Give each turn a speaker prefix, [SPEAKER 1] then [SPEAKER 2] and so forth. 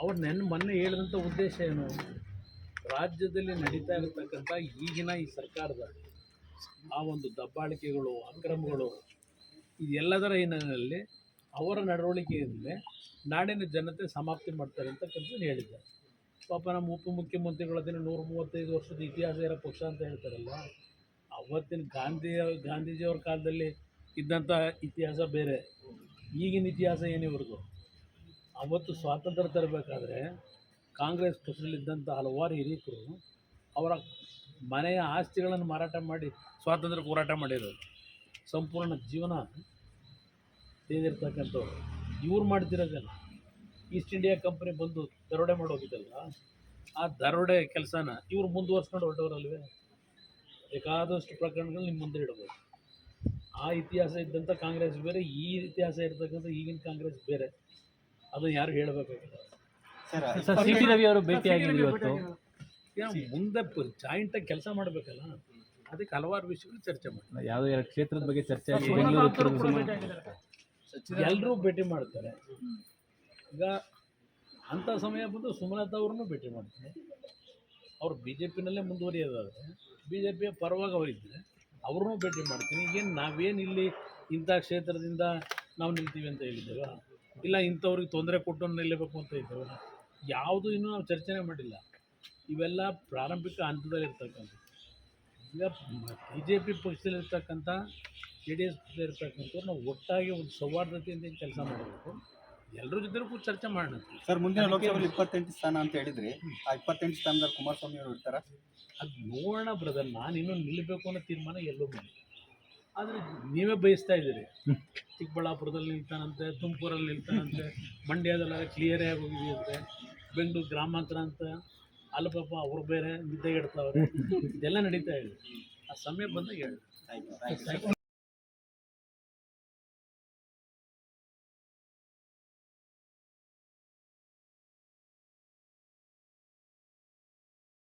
[SPEAKER 1] ಅವ್ರು ಮೊನ್ನೆ ಹೇಳಿದಂಥ ಉದ್ದೇಶ ಏನು? ರಾಜ್ಯದಲ್ಲಿ ನಡೀತಾ ಇರತಕ್ಕಂಥ ಈಗಿನ ಈ ಸರ್ಕಾರದ ಆ ಒಂದು ದಬ್ಬಾಳಿಕೆಗಳು, ಅಕ್ರಮಗಳು, ಇದೆಲ್ಲದರ ಹಿನ್ನೆಲೆಯಲ್ಲಿ ಅವರ ನಡವಳಿಕೆಯಿಂದಲೇ ನಾಡಿನ ಜನತೆ ಸಮಾಪ್ತಿ ಮಾಡ್ತಾರೆ ಅಂತಕ್ಕಂಥದ್ದು ಹೇಳಿದ್ದಾರೆ. ಪಾಪ ನಮ್ಮ ಉಪಮುಖ್ಯಮಂತ್ರಿಗಳ ದಿನ 135 ವರ್ಷದ ಇತಿಹಾಸ ಇರೋ ಪಕ್ಷ ಅಂತ ಹೇಳ್ತಾರಲ್ಲ, ಅವತ್ತಿನ ಗಾಂಧೀಜಿಯವ್ರ ಕಾಲದಲ್ಲಿ ಇದ್ದಂಥ ಇತಿಹಾಸ ಬೇರೆ, ಈಗಿನ ಇತಿಹಾಸ ಏನಿವ್ರದ್ದು. ಅವತ್ತು ಸ್ವಾತಂತ್ರ್ಯ ತರಬೇಕಾದ್ರೆ ಕಾಂಗ್ರೆಸ್ ಪಕ್ಷದಲ್ಲಿದ್ದಂಥ ಹಲವಾರು ಹಿರಿಯರು ಅವರ ಮನೆಯ ಆಸ್ತಿಗಳನ್ನು ಮಾರಾಟ ಮಾಡಿ ಸ್ವಾತಂತ್ರ್ಯ ಹೋರಾಟ ಮಾಡಿರೋದು, ಸಂಪೂರ್ಣ ಜೀವನ ತೆಗೆದಿರ್ತಕ್ಕಂಥವ್ರು ಇವ್ರು ಮಾಡ್ತಿರೋದಲ್ಲ. ಈಸ್ಟ್ ಇಂಡಿಯಾ ಕಂಪ್ನಿ ಬಂದು ದರೋಡೆ ಮಾಡೋಗಿದ್ದಲ್ಲ, ಆ ದರೋಡೆ ಕೆಲಸನ ಇವ್ರು ಮುಂದುವರ್ಸ್ಕೊಂಡು ಹೊರಟವರಲ್ವೇ. ಬೇಕಾದಷ್ಟು ಪ್ರಕರಣಗಳು ನಿಮ್ಮ ಮುಂದೆ ಇಡ್ಬೋದು. ಆ ಇತಿಹಾಸ ಇದ್ದಂಥ ಕಾಂಗ್ರೆಸ್ ಬೇರೆ, ಈ ಇತಿಹಾಸ ಇರ್ತಕ್ಕಂಥ ಈಗಿನ ಕಾಂಗ್ರೆಸ್ ಬೇರೆ. ಅದನ್ನು ಯಾರು ಹೇಳಬೇಕಾಗಿಲ್ಲ.
[SPEAKER 2] ಸರ್ ಸಿ ಟಿ ರವಿ ಅವರು ಭೇಟಿಯಾಗಿದ್ರು ಇವತ್ತು.
[SPEAKER 1] ಮುಂದೆ ಜಾಯಿಂಟಾಗಿ ಕೆಲಸ ಮಾಡಬೇಕಲ್ಲ, ಅದಕ್ಕೆ ಹಲವಾರು ವಿಷಯಗಳು ಚರ್ಚೆ ಮಾಡಿ
[SPEAKER 2] ಯಾವುದೋ 2 ಕ್ಷೇತ್ರದ ಬಗ್ಗೆ ಚರ್ಚೆ ಆಗಿ
[SPEAKER 1] ಎಲ್ಲರೂ ಭೇಟಿ ಮಾಡ್ತಾರೆ. ಈಗ ಅಂಥ ಸಮಯ ಬಂದು ಸುಮಲತಾ ಅವ್ರನ್ನೂ ಭೇಟಿ ಮಾಡ್ತಾರೆ. ಅವ್ರು ಬಿ ಜೆ ಪಿನಲ್ಲೇ ಮುಂದುವರಿಯೋದಾದರೆ, ಬಿ ಜೆ ಪಿಯ ಪರವಾಗಿ ಅವರಿದ್ದರೆ ಅವ್ರನ್ನೂ ಭೇಟಿ ಮಾಡ್ತೀನಿ. ಈಗೇನು ನಾವೇನು ಇಲ್ಲಿ ಇಂಥ ಕ್ಷೇತ್ರದಿಂದ ನಾವು ನಿಲ್ತೀವಿ ಅಂತ ಹೇಳಿದ್ದೇವೆ, ಇಲ್ಲ ಇಂಥವ್ರಿಗೆ ತೊಂದರೆ ಕೊಟ್ಟು ನಿಲ್ಲಬೇಕು ಅಂತ ಇದ್ದೇವೆ, ಯಾವುದೂ ಇನ್ನೂ ನಾವು ಚರ್ಚೆನೇ ಮಾಡಿಲ್ಲ. ಇವೆಲ್ಲ ಪ್ರಾರಂಭಿಕ ಹಂತದಲ್ಲಿರ್ತಕ್ಕಂಥದ್ದು. ಈಗ ಬಿ ಜೆ ಪಿ ಪಕ್ಷದಲ್ಲಿರ್ತಕ್ಕಂಥ ಜೆ ಡಿ ಎಸ್ ಪಕ್ಷದಲ್ಲಿರ್ತಕ್ಕಂಥವ್ರು ನಾವು ಒಟ್ಟಾಗಿ ಒಂದು ಸೌಹಾರ್ದತೆಯಿಂದ ಕೆಲಸ ಮಾಡಬೇಕು, ಎಲ್ಲರ ಜೊತೆಗೂ ಚರ್ಚೆ ಮಾಡೋಣ.
[SPEAKER 3] ಸರ್, ಮುಂದಿನ ಲೋಕಸಭೆಯಲ್ಲಿ 28 ಸ್ಥಾನ ಅಂತ ಹೇಳಿದ್ರಿ, ಆ 28 ಸ್ಥಾನದಲ್ಲಿ ಕುಮಾರಸ್ವಾಮಿ ಅವರು ಇರ್ತಾರ?
[SPEAKER 1] ಅದು ನೋಡೋಣ ಬ್ರದರ್. ನಾನು ಇನ್ನೂ ನಿಲ್ಲಬೇಕು ಅನ್ನೋ ತೀರ್ಮಾನ ಎಲ್ಲೂ ಮಾಡಿ, ಆದರೆ ನೀವೇ ಬಯಸ್ತಾ ಇದ್ದೀರಿ. ಚಿಕ್ಕಬಳ್ಳಾಪುರದಲ್ಲಿ ನಿಲ್ತಾನಂತೆ, ತುಮಕೂರಲ್ಲಿ ನಿಲ್ತಾನಂತೆ, ಮಂಡ್ಯದಲ್ಲ ಕ್ಲಿಯರೇ ಆಗಿ ಹೋಗಿದೆಯಂತೆ, ಬೆಂಗಳೂರು ಗ್ರಾಮಾಂತರ ಅಂತ. ಅಲ್ಲಿ ಪಾಪ ಅವ್ರು ಬೇರೆ ನಿದ್ದೆಗೆಡ್ತಾವ್ರೆ. ಇದೆಲ್ಲ ನಡೀತಾ ಇದೆ. ಆ ಸಮಯ ಬಂದಾಗ ಹೇಳಿ.